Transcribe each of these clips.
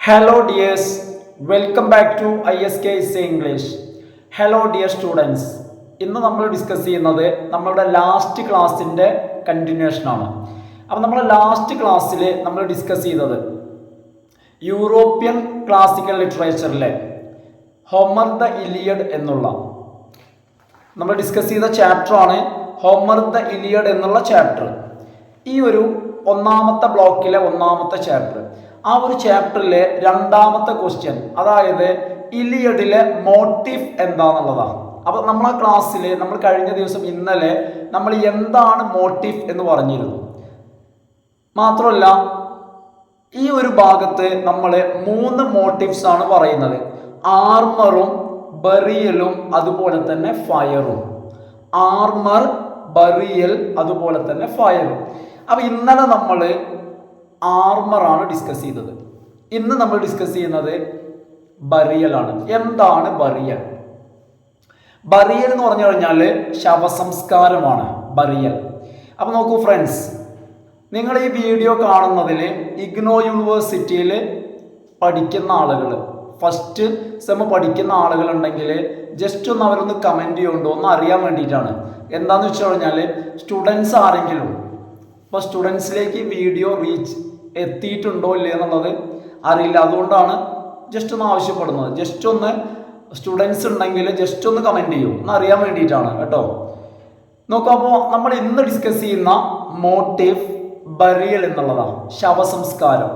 Hello dears, welcome back to ISKC English. Hello dear students. ഇന്ന് നമ്മൾ discuss ചെയ്യുന്നത് നമ്മളുടെ ലാസ്റ്റ് ക്ലാസ്സിൻ്റെ കണ്ടിന്യൂഷനാണ്. അപ്പോൾ നമ്മുടെ ലാസ്റ്റ് ക്ലാസ്സിൽ നമ്മൾ ഡിസ്കസ് ചെയ്തത് യൂറോപ്യൻ ക്ലാസിക്കൽ ലിറ്ററേച്ചറിലെ ഹോമർ ദ ഇലിയഡ് എന്നുള്ള നമ്മൾ ഡിസ്കസ് ചെയ്ത ചാപ്റ്ററാണ് ഹോമർ ദ ഇലിയഡ് എന്നുള്ള ചാപ്റ്റർ. ഈ ഒരു ഒന്നാമത്തെ ബ്ലോക്കിലെ ഒന്നാമത്തെ ചാപ്റ്റർ, ആ ഒരു ചാപ്റ്ററിലെ രണ്ടാമത്തെ ക്വസ്റ്റ്യൻ, അതായത് ഇലിയഡിലെ മോട്ടീഫ് എന്താണെന്നുള്ളതാണ്. അപ്പോൾ നമ്മളെ ക്ലാസ്സിൽ നമ്മൾ കഴിഞ്ഞ ദിവസം ഇന്നലെ നമ്മൾ എന്താണ് മോട്ടീഫ് എന്ന് പറഞ്ഞിരുന്നു. മാത്രമല്ല ഈ ഒരു ഭാഗത്ത് നമ്മൾ 3 മോട്ടീവ്സ് ആണ് പറയുന്നത്: ആർമറും, ബറിയലും, അതുപോലെ തന്നെ ഫയറും. ആർമർ, ബറിയൽ, അതുപോലെ തന്നെ ഫയറും. അപ്പോൾ ഇന്നലെ നമ്മൾ ആർമറാണ് ഡിസ്കസ് ചെയ്തത്. ഇന്ന് നമ്മൾ ഡിസ്കസ് ചെയ്യുന്നത് ബറിയലാണ്. എന്താണ് ബറിയൽ? ബറിയൽ എന്ന് പറഞ്ഞു കഴിഞ്ഞാൽ ശവസംസ്കാരമാണ് ബറിയൽ. അപ്പോൾ നോക്കൂ ഫ്രണ്ട്സ്, നിങ്ങൾ ഈ വീഡിയോ കാണുന്നതിൽ ഇഗ്നോ യൂണിവേഴ്സിറ്റിയിൽ പഠിക്കുന്ന ആളുകൾ, ഫസ്റ്റ് സെം പഠിക്കുന്ന ആളുകളുണ്ടെങ്കിൽ ജസ്റ്റ് ഒന്ന് അവരൊന്ന് കമൻറ്റ് ചെയ്യുന്നുണ്ടോ ഒന്ന് അറിയാൻ വേണ്ടിയിട്ടാണ്. എന്താണെന്ന് വെച്ച് കഴിഞ്ഞാൽ സ്റ്റുഡൻസ് ആരെങ്കിലും ഇപ്പോൾ സ്റ്റുഡൻസിലേക്ക് വീഡിയോ റീച്ച് എത്തിയിട്ടുണ്ടോ ഇല്ലേ എന്നുള്ളത് അറിയില്ല. അതുകൊണ്ടാണ് ജസ്റ്റ് ഒന്ന് ആവശ്യപ്പെടുന്നത്. ജസ്റ്റ് ഒന്ന് സ്റ്റുഡൻസ് ഉണ്ടെങ്കിൽ ജസ്റ്റ് ഒന്ന് കമൻറ്റ് ചെയ്യും, ഒന്ന് അറിയാൻ വേണ്ടിയിട്ടാണ് കേട്ടോ. നോക്കൂ, അപ്പോൾ നമ്മൾ ഇന്ന് ഡിസ്കസ് ചെയ്യുന്ന മോട്ടീവ് ബറിയൽ എന്നുള്ളതാണ്, ശവസംസ്കാരം.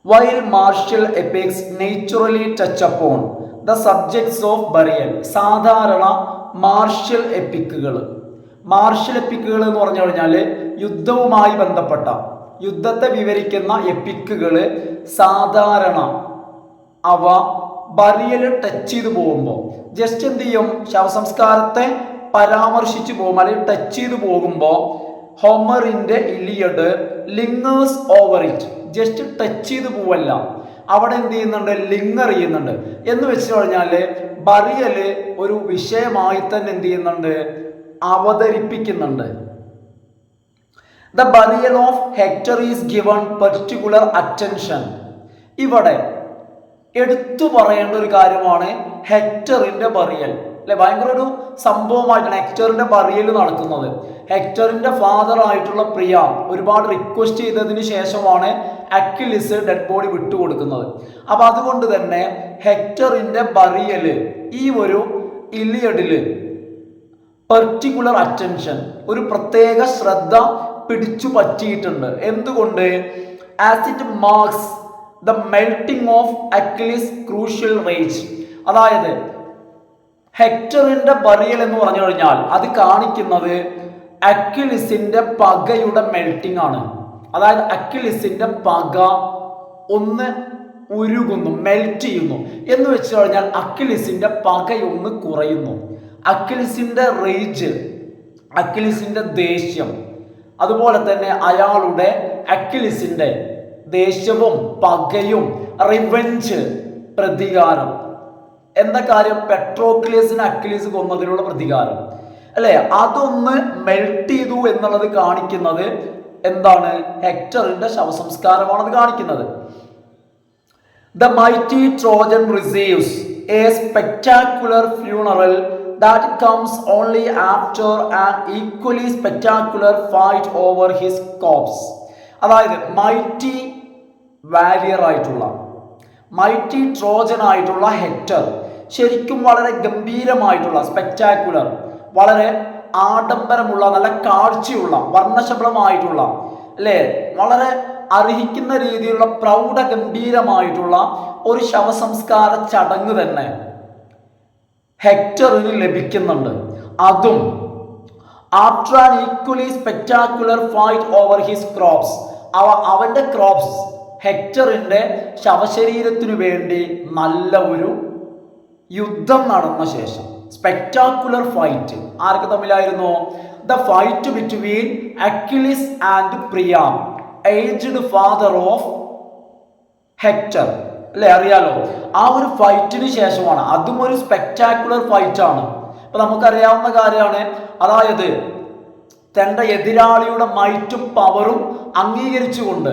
While martial epics naturally touch upon the subjects of burial. സാധാരണ മാർഷ്യൽ എപ്പിക്കുകൾ എന്ന് പറഞ്ഞു കഴിഞ്ഞാൽ യുദ്ധവുമായി ബന്ധപ്പെട്ട, യുദ്ധത്തെ വിവരിക്കുന്ന എപ്പിക്കുകൾ സാധാരണ അവ ബറിയൽ ടച്ച് ചെയ്ത് പോകുമ്പോൾ ജസ്റ്റ് എന്ത് ചെയ്യും, ശവസംസ്കാരത്തെ പരാമർശിച്ചു പോകുമ്പോൾ അല്ലെങ്കിൽ ടച്ച് ചെയ്ത് പോകുമ്പോൾ ഹോമറിന്റെ Iliad lingers over it. Just touch ചെയ്ത് പോവല്ല, അവിടെ എന്ത് ചെയ്യുന്നുണ്ട്, ലിങ്ങർ ചെയ്യുന്നുണ്ട്. എന്ന് വെച്ച് കഴിഞ്ഞാൽ ബറിയൽ ഒരു വിഷയമായി തന്നെ എന്ത് ചെയ്യുന്നുണ്ട്, അവതരിപ്പിക്കുന്നുണ്ട്. The burial of Hector is given particular attention. ഇവിടെ എടുത്തു പറയേണ്ട ഒരു കാര്യമാണ് ഹെക്ടറിന്റെ ബറിയൽ. അല്ലെ, ഭയങ്കര ഒരു സംഭവമായിട്ടാണ് ഹെക്ടറിന്റെ ബറിയൽ നടക്കുന്നത്. ഹെക്ടറിന്റെ ഫാദർ ആയിട്ടുള്ള പ്രിയാം ഒരുപാട് റിക്വസ്റ്റ് ചെയ്തതിന് ശേഷമാണ് അക്വിലിസ് ഡെഡ് ബോഡി വിട്ടുകൊടുക്കുന്നത്. അപ്പൊ അതുകൊണ്ട് തന്നെ ഹെക്ടറിന്റെ ബറിയല് ഈ ഒരു ഇലിയഡില് പർട്ടിക്കുലർ അറ്റൻഷൻ, ഒരു പ്രത്യേക ശ്രദ്ധ പിടിച്ചു പറ്റിയിട്ടുണ്ട്. എന്തുകൊണ്ട്? As it marks the melting of Achilles crucial rage. അതായത് ഹെക്ടറിന്റെ ബറിയൽ എന്ന് പറഞ്ഞു കഴിഞ്ഞാൽ അത് കാണിക്കുന്നത് അക്വിലിസിന്റെ പകയുടെ മെൽറ്റിംഗ് ആണ്. അതായത് അക്വിലിസിന്റെ പക ഒന്ന് ഉരുകുന്നു, മെൽറ്റ് ചെയ്യുന്നു. എന്ന് വെച്ച് കഴിഞ്ഞാൽ അക്വിലിസിന്റെ പകയൊന്ന് കുറയുന്നു. അക്വിലിസിന്റെ റേജ്, അക്വിലിസിന്റെ ദേഷ്യം, അതുപോലെ തന്നെ അയാളുടെ അക്വിലിസിന്റെ ദേഷ്യവും പകയും, റിവെഞ്ച്, പ്രതികാരം. എന്താ കാര്യം? പെട്രോക്ലിയസിന് അക്വിലിസ് കൊന്നതിനുള്ള പ്രതികാരം അല്ലെ, അതൊന്ന് മെൽറ്റ് ചെയ്തു എന്നുള്ളത് കാണിക്കുന്നത് എന്താണ്? ഹെക്ടറിന്റെ ശവസംസ്കാരമാണ് അത് കാണിക്കുന്നത്. The mighty Trojan receives A spectacular funeral that comes only after an equally spectacular fight over his corpse. അതായത് മൈറ്റി വാരിയർ ആയിട്ടുള്ള, മൈറ്റി ട്രോജൻ ആയിട്ടുള്ള ഹെക്ടർ ശരിക്കും വളരെ ഗംഭീരമായിട്ടുള്ള, സ്പെക്ടാക്കുലർ, വളരെ ആഡംബരമുള്ള, നല്ല കാഴ്ചയുള്ള, വർണ്ണശബളമായിട്ടുള്ള, അല്ലേ, വളരെ അർഹിക്കുന്ന രീതിയിലുള്ള പ്രൗഢഗംഭീരമായിട്ടുള്ള ഒരു ശവസംസ്കാര ചടങ്ങ് തന്നെ ഹെക്ടറിന് ലഭിക്കുന്നുണ്ട്. അതും after an equally spectacular fight over his corpse. അവന്റെ ക്രോപ്സ്, ഹെക്ടറിന്റെ ശവശരീരത്തിനു വേണ്ടി നല്ല ഒരു യുദ്ധം നടന്ന ശേഷം, സ്പെക്ടാക്കുലർ ഫൈറ്റ്. ആർക്ക് തമ്മിലായിരുന്നു? The fight between Achilles and Priam, aged father of Hector. അല്ലെ, അറിയാലോ, ആ ഒരു ഫൈറ്റിന് ശേഷമാണ്. അതും ഒരു സ്പെക്ടാക്കുലർ ഫൈറ്റ് ആണ്. ഇപ്പൊ നമുക്കറിയാവുന്ന കാര്യമാണ്. അതായത് തന്റെ എതിരാളിയുടെ മൈറ്റും പവറും അംഗീകരിച്ചുകൊണ്ട്,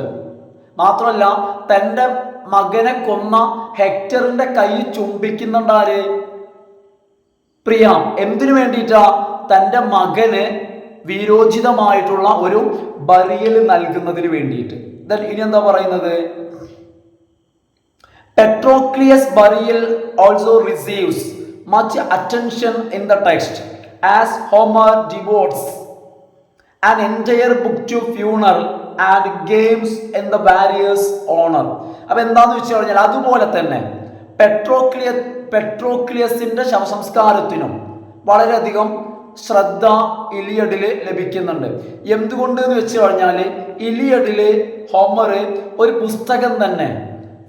മാത്രമല്ല തൻ്റെ മകനെ കൊന്ന ഹെക്ടറിന്റെ കൈ ചുംബിക്കുന്നുണ്ടാര്? പ്രിയാം. എന്തിനു വേണ്ടിയിട്ടാ? തൻ്റെ മകന് വീരോചിതമായിട്ടുള്ള ഒരു ബറിയൽ നൽകുന്നതിന് വേണ്ടിയിട്ട്. ഇനി എന്താ പറയുന്നത്? പെട്രോക്ലിയസ് burial also receives much attention in the text as Homer devotes an entire book to funeral and games in the various honor. അപ്പൊ എന്താന്ന് വെച്ച് കഴിഞ്ഞാൽ അതുപോലെ തന്നെ പെട്രോക്ലിയസിന്റെ ശവസംസ്കാരത്തിനും വളരെയധികം ശ്രദ്ധ ഇലിയഡില് ലഭിക്കുന്നുണ്ട്. എന്തുകൊണ്ട് എന്ന് വെച്ച് കഴിഞ്ഞാൽ ഇലിയഡില് ഹോമർ ഒരു പുസ്തകം തന്നെ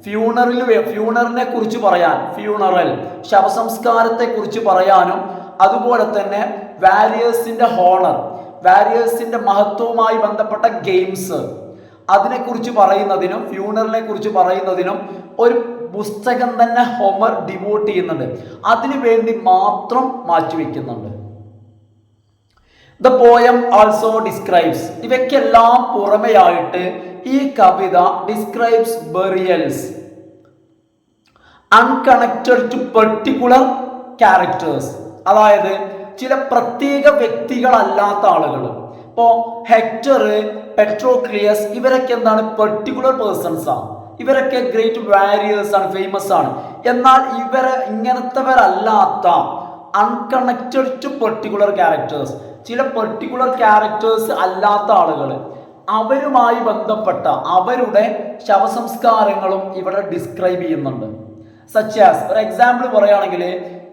ഫ്യൂണറിനെ കുറിച്ച് പറയാൻ, ഫ്യൂണറൽ ശവസംസ്കാരത്തെ കുറിച്ച് പറയാനും അതുപോലെ തന്നെ വാരിയേഴ്സിന്റെ മഹത്വവുമായി ബന്ധപ്പെട്ട ഗെയിംസ് അതിനെക്കുറിച്ച് പറയുന്നതിനും ഫ്യൂണറിനെ കുറിച്ച് പറയുന്നതിനും ഒരു പുസ്തകം തന്നെ ഹോമർ ഡിവോട്ട് ചെയ്യുന്നുണ്ട്. അതിനു വേണ്ടി മാത്രം മാറ്റിവെക്കുന്നുണ്ട്. ദ പോയം ആൾസോ ഡിസ്ക്രൈബ്സ്, ഇവയ്ക്കെല്ലാം പുറമെയായിട്ട് ഈ കവിത describes burials unconnected to particular characters, അതായത് ചില പ്രത്യേക വ്യക്തികളല്ലാത്ത ആളുകൾ. ഇപ്പോൾ ഹെക്ടർ, പെട്രോക്ലിയസ് ഇവരൊക്കെ എന്താണ്? പെർട്ടിക്കുലർ പേഴ്സൺസ് ആണ്. ഇവരൊക്കെ ഗ്രേറ്റ് വാരിയേഴ്സ് ആണ്, ഫേമസ് ആണ്. എന്നാൽ ഇങ്ങനത്തെവരല്ലാത്ത അൺകണക്റ്റഡ് ടു പെർട്ടിക്കുലർ ക്യാരക്ടേഴ്സ്, ചില പെർട്ടിക്കുലർ ക്യാരക്ടേഴ്സ് അല്ലാത്ത ആളുകൾ, അവരുമായി ബന്ധപ്പെട്ട അവരുടെ ശവസംസ്കാരങ്ങളും ഇവിടെ ഡിസ്ക്രൈബ് ചെയ്യുന്നുണ്ട്. സച്ച് ആസ്, ഒരു എക്സാമ്പിൾ പറയുകയാണെങ്കിൽ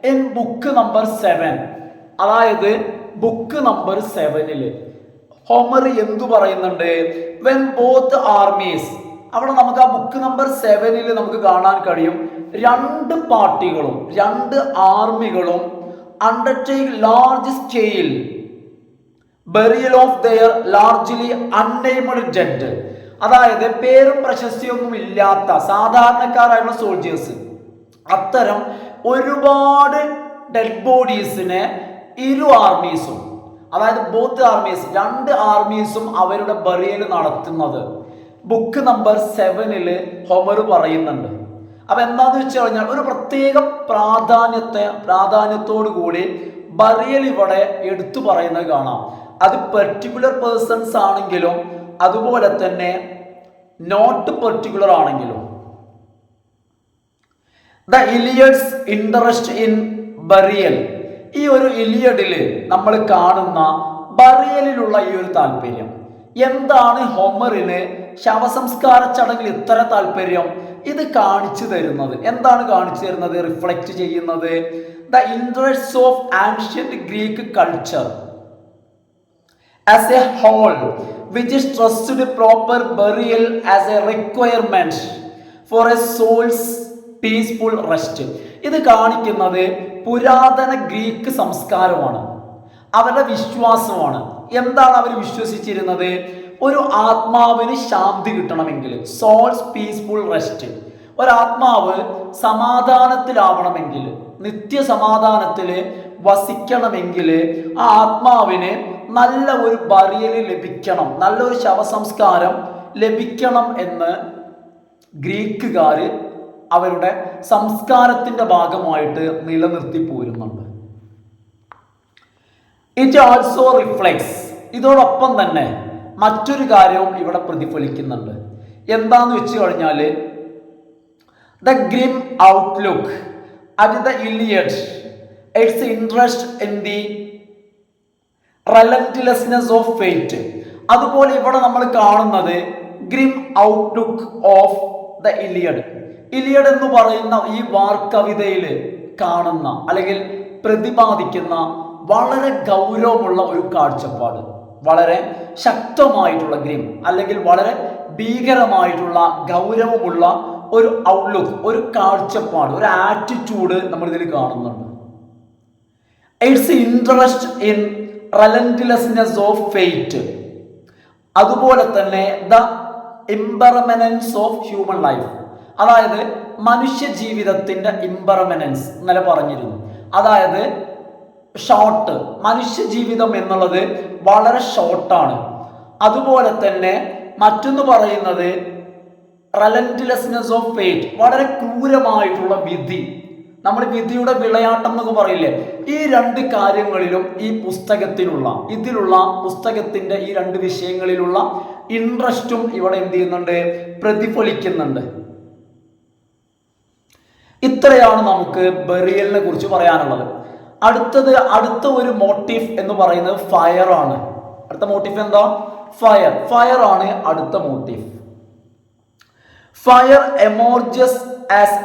ഇൻ ബുക്ക് നമ്പർ 7, അതായത് ബുക്ക് നമ്പർ 7 ഹോമർ എന്തു പറയുന്നുണ്ട്? വെൻ ബോത്ത് ആർമീസ്, അവിടെ നമുക്ക് ആ ബുക്ക് നമ്പർ 7 നമുക്ക് കാണാൻ കഴിയും രണ്ട് പാർട്ടികളും, രണ്ട് ആർമികളും undertake large scale burial of their largely unnamed dead, അതായത് പേരും പ്രശസ്തിയൊന്നും ഇല്ലാത്ത സാധാരണക്കാരായിട്ടുള്ള സോൾജേഴ്സ്, അത്തരം ഒരുപാട് ഡെഡ് ബോഡീസിനെ ഇരു ആർമീസും, അതായത് ബോത്ത് ആർമീസ്, രണ്ട് ആർമീസും അവരുടെ ബറിയൽ നടത്തുന്നത് ബുക്ക് നമ്പർ 7 ഹോമർ പറയുന്നുണ്ട്. അപ്പൊ എന്താന്ന് വെച്ച് കഴിഞ്ഞാൽ ഒരു പ്രത്യേക പ്രാധാന്യത്തോടു കൂടി ബറിയൽ ഇവിടെ എടുത്തു പറയുന്നത് കാണാം. അത് പെർട്ടിക്കുലർ പേഴ്സൺസ് ആണെങ്കിലും അതുപോലെ തന്നെ നോട്ട് പെർട്ടിക്കുലർ ആണെങ്കിലും. ദ ഇലിയഡ്സ് ഇൻട്രസ്റ്റ് ഇൻ ബറിയൽ, ഈ ഒരു ഇലിയഡില് നമ്മൾ കാണുന്ന ബറിയലിലുള്ള ഈ ഒരു താല്പര്യം എന്താണ്? ഹോമറിന് ശവസംസ്കാര ചടങ്ങിൽ ഇത്ര താല്പര്യം ഇത് കാണിച്ചു തരുന്നത് എന്താണ്? കാണിച്ചു തരുന്നത്, റിഫ്ലക്റ്റ് ചെയ്യുന്നത് the interest of ancient Greek culture as a whole, which is trusted proper burial as a requirement for a soul's peaceful rest. ഇത് കാണിക്കുന്നത് പുരാതന ഗ്രീക്ക് സംസ്കാരമാണ്, അവരുടെ വിശ്വാസമാണ്. എന്താണ് അവർ വിശ്വസിച്ചിരുന്നത്? ഒരു ആത്മാവിന് ശാന്തി കിട്ടണമെങ്കിൽ, സോൾസ് പീസ്ഫുൾ റെസ്റ്റ്, ഒരാത്മാവ് സമാധാനത്തിലാവണമെങ്കിൽ, നിത്യസമാധാനത്തിൽ വസിക്കണമെങ്കിൽ ആ ആത്മാവിന് നല്ല ഒരു ബറിയൽ ലഭിക്കണം, നല്ലൊരു ശവസംസ്കാരം ലഭിക്കണം എന്ന് ഗ്രീക്കുകാർ അവരുടെ സംസ്കാരത്തിന്റെ ഭാഗമായിട്ട് നിലനിർത്തി പോരുന്നുണ്ട്. ഇറ്റ് ആൾസോ റിഫ്ലെക്ട്സ്, ഇതോടൊപ്പം തന്നെ മറ്റൊരു കാര്യവും ഇവിടെ പ്രതിഫലിക്കുന്നുണ്ട്. എന്താന്ന് വെച്ച് കഴിഞ്ഞാൽ the grim outlook at the Iliad, it's interest in the relentlessness of fate. അതുപോലെ ഇവിടെ നമ്മൾ കാണുന്നത് grim outlook of the Iliad. Iliad എന്ന് പറയുന്ന ഈ വാർക്കവിതയിൽ കാണുന്ന അല്ലെങ്കിൽ പ്രതിപാദിക്കുന്ന വളരെ ഗൗരവമുള്ള ഒരു കാഴ്ചപ്പാട്, വളരെ ശക്തമായിട്ടുള്ള ഗ്രിം അല്ലെങ്കിൽ വളരെ ഭീകരമായിട്ടുള്ള ഗൗരവമുള്ള ഒരു ഔട്ട്ലുക്ക്, ഒരു കാഴ്ചപ്പാട്, ഒരു ആറ്റിറ്റ്യൂഡ് നമ്മൾ ഇതിൽ കാണുന്നുണ്ട്. It's interest in relentlessness of fate, അതുപോലെ തന്നെ the impermanence of human life, അതായത് മനുഷ്യ ജീവിതത്തിന്റെ ഇംപെർമനൻസ് ഇന്നലെ പറഞ്ഞിരുന്നു. അതായത് ഷോർട്ട്, മനുഷ്യ ജീവിതം എന്നുള്ളത് വളരെ ഷോർട്ടാണ്. അതുപോലെ തന്നെ മറ്റൊന്ന് പറയുന്നത് റെലന്റ്ലെസ്നെസ് ഓഫ് ഫേറ്റ്, വളരെ ക്രൂരമായിട്ടുള്ള വിധി, നമ്മൾ വിധിയുടെ വിളയാട്ടം എന്നൊക്കെ പറയില്ലേ, ഈ രണ്ട് കാര്യങ്ങളിലും ഈ പുസ്തകത്തിന്റെ ഈ രണ്ട് വിഷയങ്ങളിലുള്ള ഇൻട്രസ്റ്റും ഇവിടെ എന്ത് ചെയ്യുന്നുണ്ട്, പ്രതിഫലിക്കുന്നുണ്ട്. ഇത്രയാണ് നമുക്ക് ബറിയലിനെ കുറിച്ച് പറയാനുള്ളത്. അടുത്ത ഒരു മോട്ടീഫ് എന്ന് പറയുന്നത് ഫയർ ആണ്. അടുത്ത മോട്ടീഫ് എന്താ? ഫയർ ആണ് അടുത്ത motif. Fire emerges as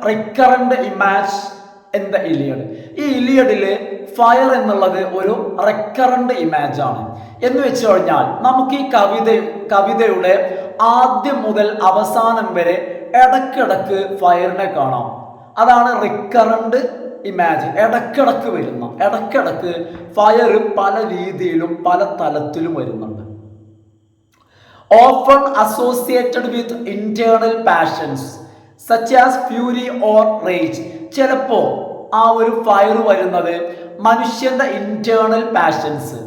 recurrent image in the Iliad. ഈ ഇലിയഡില് ഫയർ എന്നുള്ളത് ഒരു റിക്കറന്റ് ഇമേജ് ആണ്. എന്ന് വെച്ച് കഴിഞ്ഞാൽ നമുക്ക് ഈ കവിതയുടെ ആദ്യം മുതൽ അവസാനം വരെ ഇടക്കിടക്ക് ഫയറിനെ കാണാം. അതാണ് റിക്കറന്റ് ഇമാജിൻ. ഇടക്കിടക്ക് ഫയർ പല രീതിയിലും പല തലത്തിലും വരുന്നുണ്ട്. Often associated with internal passions such as Fury or rage. ചിലപ്പോ ആ ഒരു ഫയർ വരുന്നത് മനുഷ്യന്റെ ഇന്റേണൽ പാഷൻസ്,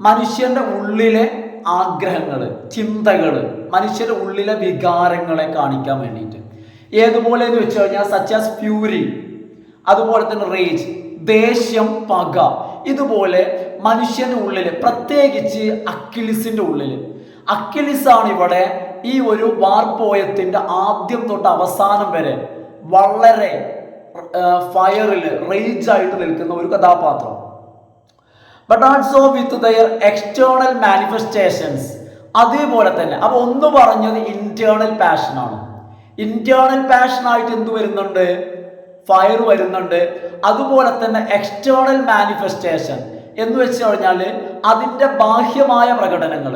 മനുഷ്യന്റെ ഉള്ളിലെ ആഗ്രഹങ്ങള്, ചിന്തകള്, മനുഷ്യന്റെ ഉള്ളിലെ വികാരങ്ങളെ കാണിക്കാൻ വേണ്ടിയിട്ട്. ഏതുപോലെ എന്ന് വെച്ച് കഴിഞ്ഞാൽ സച്ച് ആസ് ഫ്യൂരി, അതുപോലെ തന്നെ റേജ്, ദേഷ്യം, പക. ഇതുപോലെ മനുഷ്യന്റെ ഉള്ളിൽ, പ്രത്യേകിച്ച് അക്കിലിസിന്റെ ഉള്ളിൽ, അക്കിലിസാണ് ഇവിടെ ഈ ഒരു വാർപോയത്തിന്റെ ആദ്യം തൊട്ട് അവസാനം വരെ വളരെ ഫയറിൽ റേജ് ആയിട്ട് നിൽക്കുന്ന ഒരു കഥാപാത്രം. But also with there external manifestations. അതേപോലെ തന്നെ അപ്പൊ ഒന്ന് പറഞ്ഞത് ഇന്റേണൽ പാഷനാണ്. ഇന്റേണൽ പാഷനായിട്ട് എന്ത് വരുന്നുണ്ട്? ഫയർ വരുന്നുണ്ട്. അതുപോലെ തന്നെ എക്സ്റ്റേണൽ മാനിഫെസ്റ്റേഷൻ എന്ന് വെച്ച് കഴിഞ്ഞാൽ അതിൻ്റെ ബാഹ്യമായ പ്രകടനങ്ങൾ,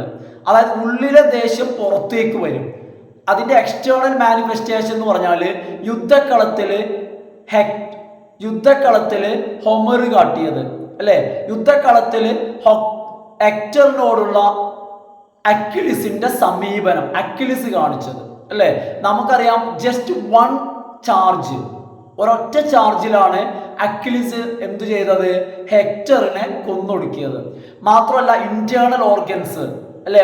അതായത് ഉള്ളിലെ ദേഷ്യം പുറത്തേക്ക് വരും. അതിൻ്റെ എക്സ്റ്റേണൽ മാനിഫെസ്റ്റേഷൻ എന്ന് പറഞ്ഞാൽ യുദ്ധക്കളത്തില് ഹൊമർ കാട്ടിയത് അല്ലെ, യുദ്ധക്കളത്തില് ഹെക്ടറിനോടുള്ള അക്വിലിസിന്റെ സമീപനം, അക്വിലിസ് കാണിച്ചത് അല്ലെ. നമുക്കറിയാം ജസ്റ്റ് വൺ ചാർജ്, ഒരൊറ്റ ചാർജിലാണ് അക്വിലിസ് എന്തു ചെയ്തത്? ഹെക്ടറിനെ കൊന്നൊടുക്കിയത്. മാത്രമല്ല ഇന്റേണൽ ഓർഗൻസ് അല്ലെ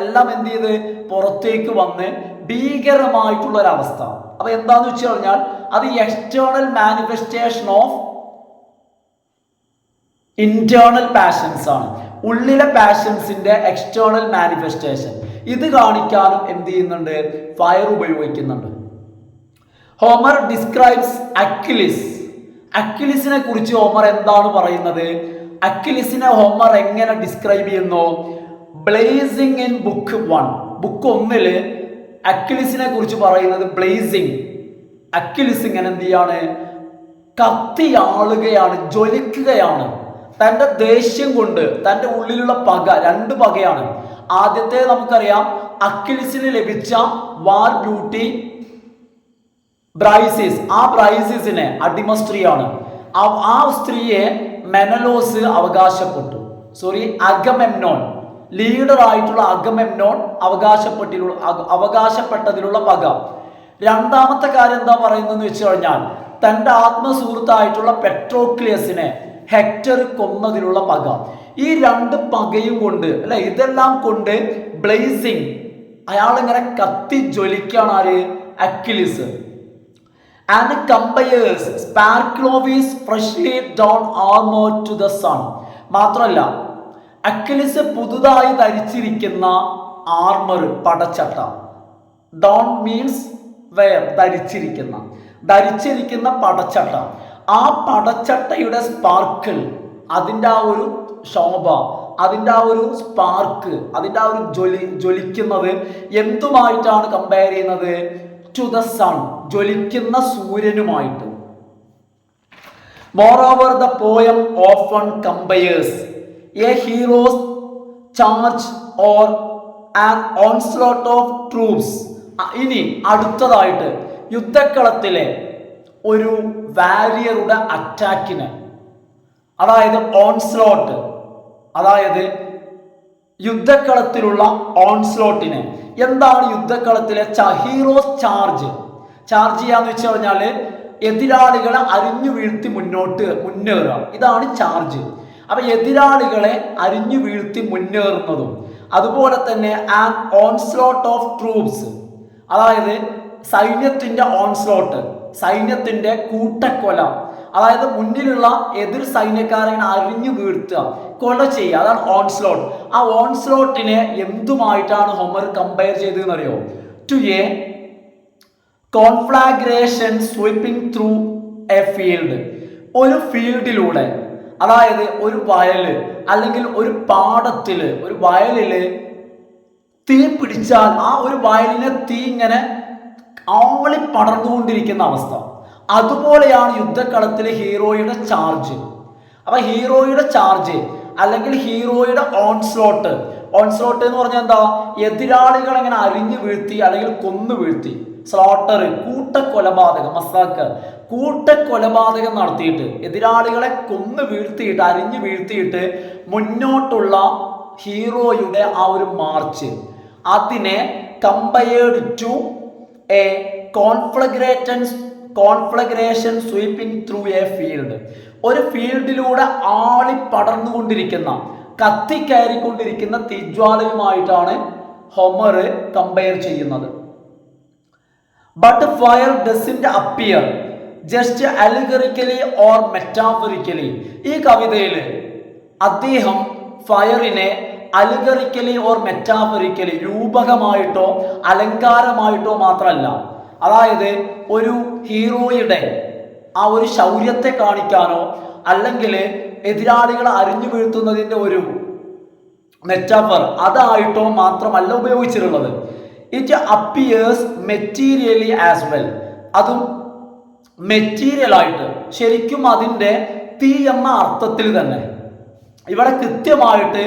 എല്ലാം എന്ത് ചെയ്ത് പുറത്തേക്ക് വന്ന് ഭീകരമായിട്ടുള്ള ഒരവസ്ഥ. അപ്പൊ എന്താന്ന് വെച്ച് കഴിഞ്ഞാൽ അത് external manifestation of internal passions ആണ്. ഉള്ളിലെ പാഷൻസിന്റെ എക്സ്റ്റേണൽ മാനിഫെസ്റ്റേഷൻ. ഇത് കാണിക്കാനും എന്ത് ചെയ്യുന്നുണ്ട്? ഫയർ ഉപയോഗിക്കുന്നുണ്ട്. Homer describes അക്വിലിസ്. അക്വിലിസിനെ കുറിച്ച് ഹോമർ എന്താണ് പറയുന്നത്? അക്വിലിസിനെ ഹോമർ എങ്ങനെ ഡിസ്ക്രൈബ് ചെയ്യുന്നു? Blazing in book 1. ബുക്ക് 1 അക്വിലിസിനെ കുറിച്ച് പറയുന്നത് ബ്ലേസിംഗ്. അക്വിലിസ് ഇങ്ങനെ എന്ത് ചെയ്യാണ്? കത്തിയാളുകയാണ്, ജ്വലിക്കുകയാണ്. തൻ്റെ ദേഷ്യം കൊണ്ട്, തൻ്റെ ഉള്ളിലുള്ള പക, 2 പകയാണ്. ആദ്യത്തെ നമുക്കറിയാം അക്വിലിസിന് ലഭിച്ച വാർ ബ്യൂട്ടി ബ്രൈസിസ്. ആ ബ്രൈസിസിനെ അടിമ സ്ത്രീയാണ്. ആ സ്ത്രീയെ മെനലോസ് അഗമെമ്നോൻ, ലീഡർ ആയിട്ടുള്ള അഗമെമ്നോൻ അവകാശപ്പെട്ടതിലുള്ള പക. രണ്ടാമത്തെ കാര്യം എന്താ പറയുന്നതെന്ന് വെച്ച് കഴിഞ്ഞാൽ തൻ്റെ ആത്മസുഹൃത്തായിട്ടുള്ള പെട്രോക്ലിയസിനെ ഹെക്ടർ കൊന്നതിലുള്ള പക. ഈ 2 പകയും കൊണ്ട് അല്ലെ, ഇതെല്ലാം കൊണ്ട് ബ്ലേസിംഗ്, അയാളിങ്ങനെ കത്തി ജ്വലിക്കാണ് ആര്? അക്വിലിസ്. And compares sparkle of his freshly donned armor to the sun. മാത്രമല്ല അക്വിലിസ് പുതുതായി ധരിച്ചിരിക്കുന്ന ആർമർ, പടച്ചട്ട. ഡോൺ മീൻസ് വെയർ, ധരിച്ചിരിക്കുന്ന പടച്ചട്ട. ആ പടച്ചട്ടയുടെ സ്പാർക്കിൾ, അതിൻ്റെ ആ ഒരു ശോഭ, അതിൻ്റെ ആ ഒരു സ്പാർക്ക്, അതിൻ്റെ ആ ഒരു ജ്വലിക്കുന്നത് എന്തുമായിട്ടാണ് കമ്പയർ ചെയ്യുന്നത്? ടു ദ സൺ, ജ്വലിക്കുന്ന സൂര്യനുമായിട്ട്. Moreover the poem often compares a hero's charge or an onslaught of troops. ഇനി അടുത്തതായിട്ട് യുദ്ധക്കളത്തിലെ ഒരു വാരിയറുടെ അറ്റാക്കിന്, അതായത് ഓൺസ്ലോട്ട്, അതായത് യുദ്ധക്കളത്തിലുള്ള ഓൺസ്ലോട്ടിന്. എന്താണ് യുദ്ധക്കളത്തിലെ ഹീറോസ് ചാർജ് ചെയ്യാന്ന് വെച്ച് കഴിഞ്ഞാൽ എതിരാളികളെ അരിഞ്ഞു വീഴ്ത്തി മുന്നേറുക. ഇതാണ് ചാർജ്. അപ്പൊ എതിരാളികളെ അരിഞ്ഞു വീഴ്ത്തി മുന്നേറുന്നതും, അതുപോലെ തന്നെ ആൻ ഓൺസ്ലോട്ട് ഓഫ് ട്രൂപ്സ്, അതായത് സൈന്യത്തിന്റെ ഓൺസ്ലോട്ട്, സൈന്യത്തിന്റെ കൂട്ടക്കൊല, അതായത് മുന്നിലുള്ള എതിർ സൈന്യക്കാരെ അരിഞ്ഞു വീഴ്ത്തുക, കൊല ചെയ്യുക, അതാണ് ഓൺസ്ലോട്ട്. ആ ഓൺസ്ലോട്ടിനെ എന്തുമായിട്ടാണ് ഹോമർ കമ്പയർ ചെയ്തതെന്നറിയോ? To a conflagration sweeping through a field. ഒരു ഫീൽഡിലൂടെ, അതായത് ഒരു വയല് അല്ലെങ്കിൽ ഒരു പാടത്തില്, ഒരു വയലില് തീ പിടിച്ചാൽ ആ ഒരു വയലിനെ തീ ഇങ്ങനെ ആളി പടർന്നുകൊണ്ടിരിക്കുന്ന അവസ്ഥ, അതുപോലെയാണ് യുദ്ധക്കളത്തിലെ ഹീറോയുടെ ചാർജ്. അപ്പൊ ഹീറോയുടെ ചാർജ് അല്ലെങ്കിൽ ഹീറോയുടെ ഓൺസ്ലോട്ട് എന്ന് പറഞ്ഞാൽ എന്താ? എതിരാളികൾ ഇങ്ങനെ അരിഞ്ഞു വീഴ്ത്തി അല്ലെങ്കിൽ കൊന്നു വീഴ്ത്തി, സ്ലോട്ടർ, കൂട്ടക്കൊലപാതകം, മസാക്കർ, കൂട്ടക്കൊലപാതകം നടത്തിയിട്ട് എതിരാളികളെ കൊന്നു വീഴ്ത്തിയിട്ട് അരിഞ്ഞു വീഴ്ത്തിയിട്ട് മുന്നോട്ടുള്ള ഹീറോയുടെ ആ ഒരു മാർച്ച്, അതിനെ compared to a conflagration sweeping through a field. ഒരു ഫീൽഡിലൂടെ ആളി പടർന്നുകൊണ്ടിരിക്കുന്ന, കത്തിക്കയറിക്കൊണ്ടിരിക്കുന്ന തീജ്വാലയുമായിട്ടാണ് ഹോമർ കമ്പയർ ചെയ്യുന്നത്. But fire doesn't appear just allegorically or metaphorically. ഈ കവിതയിൽ അദ്ദേഹം ഫയറിനെ അലിഗറിക്കലി ഓർ മെറ്റാഫറിക്കലി, രൂപകമായിട്ടോ അലങ്കാരമായിട്ടോ മാത്രമല്ല, അതായത് ഒരു ഹീറോയുടെ ആ ഒരു ശൗര്യത്തെ കാണിക്കാനോ അല്ലെങ്കിൽ എതിരാളികളെ അരിഞ്ഞു വീഴ്ത്തുന്നതിൻ്റെ ഒരു മെറ്റാഫർ അതായിട്ടോ മാത്രമല്ല ഉപയോഗിച്ചിട്ടുള്ളത്. It appears materially as well. അതും മെറ്റീരിയലായിട്ട്, ശരിക്കും അതിൻ്റെ തീ എന്ന അർത്ഥത്തിൽ തന്നെ. ഇവിടെ കൃത്യമായിട്ട്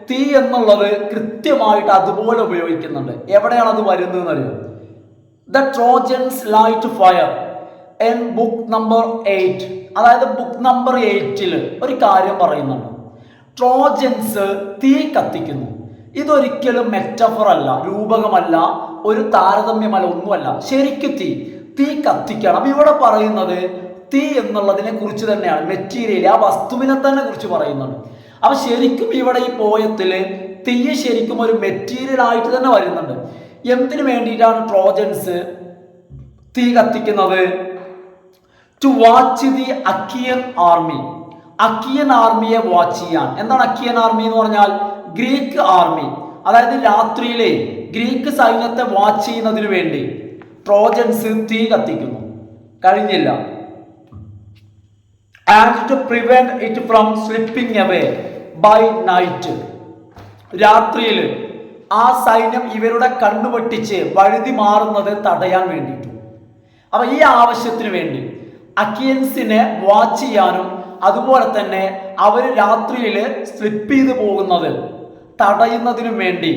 തീ എന്നുള്ളത് കൃത്യമായിട്ട് അതുപോലെ ഉപയോഗിക്കുന്നുണ്ട്. എവിടെയാണ് അത് വരുന്നതെന്ന് അറിയാം? The Trojans light fire in book number 8. അതായത് ബുക്ക് നമ്പർ 8 ഒരു കാര്യം പറയുന്നുണ്ട്. ട്രോജൻസ് തീ കത്തിക്കുന്നു. ഇതൊരിക്കലും മെറ്റഫർ അല്ല, രൂപകമല്ല, ഒരു താരതമ്യമല്ല, ഒന്നുമല്ല. ശരിക്കും തീ കത്തിക്കണം. അപ്പൊ ഇവിടെ പറയുന്നത് തീ എന്നുള്ളതിനെ കുറിച്ച് തന്നെയാണ്, മെറ്റീരിയൽ, ആ വസ്തുവിനെ തന്നെ കുറിച്ച് പറയുന്നുണ്ട്. അപ്പൊ ശരിക്കും ഇവിടെ ഈ പോയത്തില് തീ ശരിക്കും ഒരു മെറ്റീരിയൽ ആയിട്ട് തന്നെ വരുന്നുണ്ട്. എന്തിനു വേണ്ടിയിട്ടാണ് ട്രോജൻസ് തീ കത്തിക്കുന്നത്? To watch the Achaean army. Achaean ആർമിയെ വാച്ച് ചെയ്യാൻ. എന്താണ് അക്കിയൻ ആർമി എന്ന് പറഞ്ഞാൽ? ഗ്രീക്ക് ആർമി, അതായത് രാത്രിയിലെ ഗ്രീക്ക് സൈന്യത്തെ വാച്ച് ചെയ്യുന്നതിന് വേണ്ടി ട്രോജൻസ് തീ കത്തിക്കുന്നു. കഴിഞ്ഞില്ല. And to prevent it from slipping away by night. രാത്രിയിൽ ആ സൈന്യം ഇവരുടെ കണ്ണുപൊട്ടിച്ച് വഴുതി മാറുന്നത് തടയാൻ വേണ്ടിയിട്ട്. അപ്പൊ ഈ ആവശ്യത്തിന് വേണ്ടി അക്കിയൻസിനെ വാച്ച് ചെയ്യാനും അതുപോലെ തന്നെ അവർ രാത്രിയിൽ സ്ലിപ്പ് ചെയ്ത് പോകുന്നത് തടയുന്നതിനും വേണ്ടി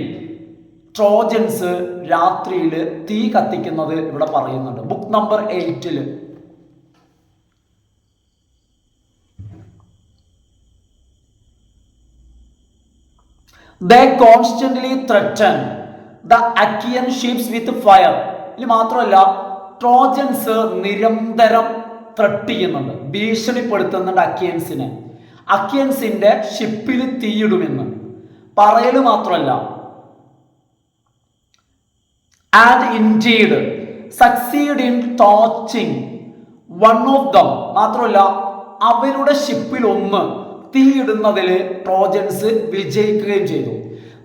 ട്രോജൻസ് രാത്രിയിൽ തീ കത്തിക്കുന്നത് ഇവിടെ പറയുന്നുണ്ട് book number 8. They constantly threaten the Achaean ships with fire. ഇത് മാത്രമല്ല, ട്രോജൻസ് നിരന്തരം ത്രെട്ട് ചെയ്യുന്നുണ്ട്, ഭീഷണിപ്പെടുത്തുന്നുണ്ട് അക്കിയൻസിനെ. അക്കിയൻസിന്റെ ഷിപ്പിൽ തീയിടുമെന്ന് പറയല് മാത്രമല്ല, and indeed succeed in torching one of them. മാത്രമല്ല, അവരുടെ ഷിപ്പിൽ ഒന്ന് തീയിടുന്നതിൽ ട്രോജൻസ് വിജയിക്കുകയും ചെയ്തു.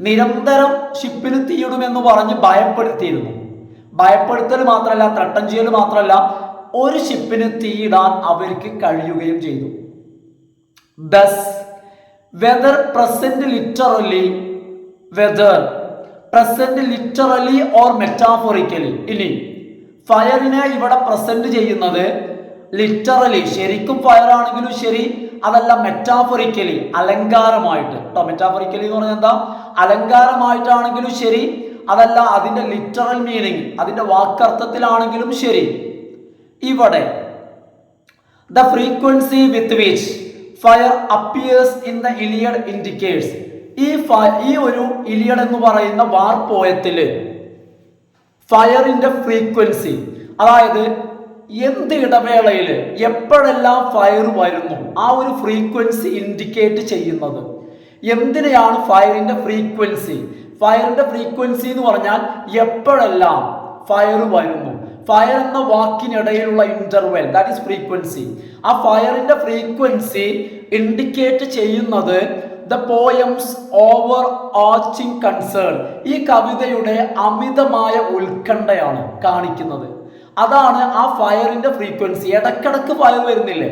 നിരന്തരം ഷിപ്പിൽ തീയിടുമെന്ന് പറഞ്ഞ് ഭയപ്പെടുത്തിയിരുന്നു. ഭയപ്പെടുത്തൽ മാത്രമല്ല, ത്രട്ടൻ ചെയ്യൽ മാത്രമല്ല, ഒരു ഷിപ്പിന് തീയിടാൻ അവർക്ക് കഴിയുകയും ചെയ്തു. Thus, whether present literally or metaphorically. ഇനി ഫയറിനെ ഇവിടെ പ്രസന്റ് ചെയ്യുന്നത് ലിറ്ററലി, ശരിക്കും ഫയർ ആണെങ്കിലും ശരി, അതല്ല മെറ്റാഫറിക്കലി, അലങ്കാരമായിട്ട് കേട്ടോ. മെറ്റാഫറിക്കലി എന്ന് പറഞ്ഞാൽ എന്താ? അലങ്കാരമായിട്ടാണെങ്കിലും ശരി, അതല്ല അതിന്റെ ലിറ്ററൽ മീനിങ്, അതിന്റെ വാക്കർത്ഥത്തിലാണെങ്കിലും ശരി. ഇവിടെ the frequency with which fire appears in the Iliad indicates. ഈ ഒരു ഇലിയഡ് എന്ന് പറയുന്ന വാർ പോയത്തില് ഫയറിന്റെ ഫ്രീക്വൻസി, അതായത് എന്ത് ഇടവേളയിൽ എപ്പോഴെല്ലാം ഫയർ വരുന്നു, ആ ഒരു ഫ്രീക്വൻസി ഇൻഡിക്കേറ്റ് ചെയ്യുന്നത്. എന്തിനെയാണ് ഫയറിന്റെ ഫ്രീക്വൻസി? ഫയറിന്റെ ഫ്രീക്വൻസി എന്ന് പറഞ്ഞാൽ എപ്പോഴെല്ലാം ഫയർ വരുന്നു. ഫയർ എന്ന വാക്കിനിടയിലുള്ള ഇന്റർവെൽ, ദാറ്റ് ഈസ് ഫ്രീക്വൻസി. ആ ഫയറിന്റെ ഫ്രീക്വൻസി ഇൻഡിക്കേറ്റ് ചെയ്യുന്നത് the poems over arching concern, ഈ കവിതയുടെ അമിതമായ ഉത്കണ്ഠയാണ് കാണിക്കുന്നത്. അതാണ് ആ ഫയറിന്റെ ഫ്രീക്വൻസി. ഇടക്കിടക്ക് ഫയർ വരുന്നില്ലേ,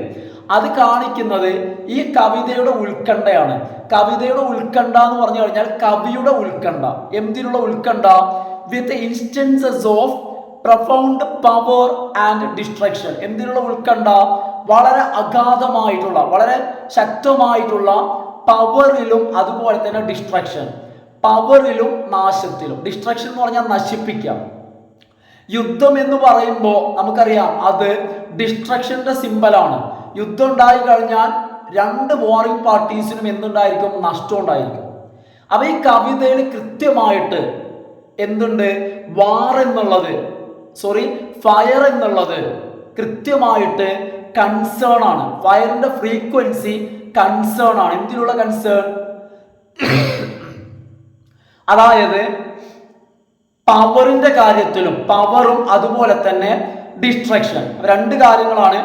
അത് കാണിക്കുന്നത് ഈ കവിതയുടെ ഉത്കണ്ഠയാണ്. കവിതയുടെ ഉത്കണ്ഠ എന്ന് പറഞ്ഞു കഴിഞ്ഞാൽ കവിയുടെ ഉത്കണ്ഠ. എന്തിനുള്ള ഉത്കണ്ഠ? With instances of profound power and destruction. എന്തിനുള്ള ഉത്കണ്ഠ? വളരെ അഗാധമായിട്ടുള്ള, വളരെ ശക്തമായിട്ടുള്ള പവറിലും അതുപോലെ തന്നെ ഡിസ്ട്രക്ഷൻ. പവറിലും നാശത്തിലും. ഡിസ്ട്രക്ഷൻ എന്ന് പറഞ്ഞാൽ നശിപ്പിക്കാം. യുദ്ധം എന്ന് പറയുമ്പോൾ നമുക്കറിയാം അത് ഡിസ്ട്രക്ഷന്റെ സിമ്പലാണ്. യുദ്ധം ഉണ്ടായി കഴിഞ്ഞാൽ രണ്ട് വാറിംഗ് പാർട്ടീസിനും എന്തുണ്ടായിരിക്കും? നഷ്ടം ഉണ്ടായിരിക്കും. അപ്പൊ ഈ കവിതയിൽ കൃത്യമായിട്ട് എന്തുണ്ട്? ഫയർ എന്നുള്ളത് കൃത്യമായിട്ട് കൺസേൺ ആണ്. ഫയറിന്റെ ഫ്രീക്വൻസി കൺസേൺ ആണ്. എന്തിനുള്ള കൺസേൺ? അതായത് പവറിന്റെ കാര്യത്തിലും, പവറും അതുപോലെ തന്നെ ഡിസ്ട്രക്ഷൻ, രണ്ട് കാര്യങ്ങളാണ്.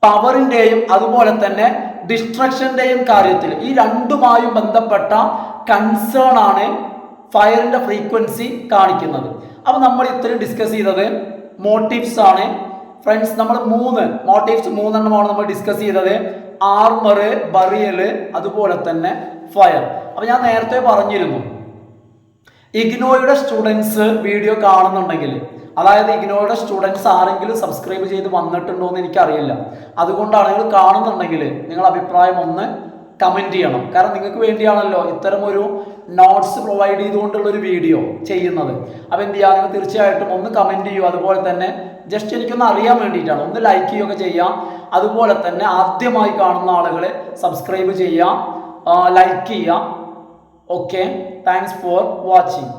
പവറിന്റെയും അതുപോലെ തന്നെ ഡിസ്ട്രക്ഷന്റെയും കാര്യത്തിൽ ഈ രണ്ടുമായും ബന്ധപ്പെട്ട കൺസേൺ ആണ് ഫയറിന്റെ ഫ്രീക്വൻസി കാണിക്കുന്നത്. അപ്പൊ നമ്മൾ ഇത്രയും ഡിസ്കസ് ചെയ്തത് മോട്ടീവ്സ് ആണ് ഫ്രണ്ട്സ്. നമ്മൾ മൂന്നെണ്ണമാണ് നമ്മൾ ഡിസ്കസ് ചെയ്തത്. ആർമർ, ബറിയൽ, അതുപോലെ തന്നെ ഫയർ. അപ്പൊ ഞാൻ നേരത്തെ പറഞ്ഞിരുന്നു, ഇഗ്നോയുടെ സ്റ്റുഡൻസ് വീഡിയോ കാണുന്നുണ്ടെങ്കിൽ, അതായത് ഇഗ്നോയുടെ സ്റ്റുഡൻസ് ആരെങ്കിലും സബ്സ്ക്രൈബ് ചെയ്ത് വന്നിട്ടുണ്ടോ എന്ന് എനിക്കറിയില്ല. അതുകൊണ്ടാണ് നിങ്ങൾ കാണുന്നുണ്ടെങ്കിൽ നിങ്ങൾ അഭിപ്രായം ഒന്ന് കമൻറ്റ് ചെയ്യണം. കാരണം നിങ്ങൾക്ക് വേണ്ടിയാണല്ലോ ഇത്തരം ഒരു നോട്ട്സ് പ്രൊവൈഡ് ചെയ്തുകൊണ്ടുള്ള ഒരു വീഡിയോ ചെയ്യുന്നത്. അപ്പോൾ എന്ത് ചെയ്യുക? നിങ്ങൾ തീർച്ചയായിട്ടും ഒന്ന് കമൻറ്റ് ചെയ്യുക. അതുപോലെ തന്നെ ജസ്റ്റ് എനിക്കൊന്ന് അറിയാൻ വേണ്ടിയിട്ടാണ്. ഒന്ന് ലൈക്ക് ചെയ്യുകയൊക്കെ ചെയ്യാം. അതുപോലെ തന്നെ ആദ്യമായി കാണുന്ന ആളുകൾ സബ്സ്ക്രൈബ് ചെയ്യാം, ലൈക്ക് ചെയ്യാം. Okay, thanks for watching.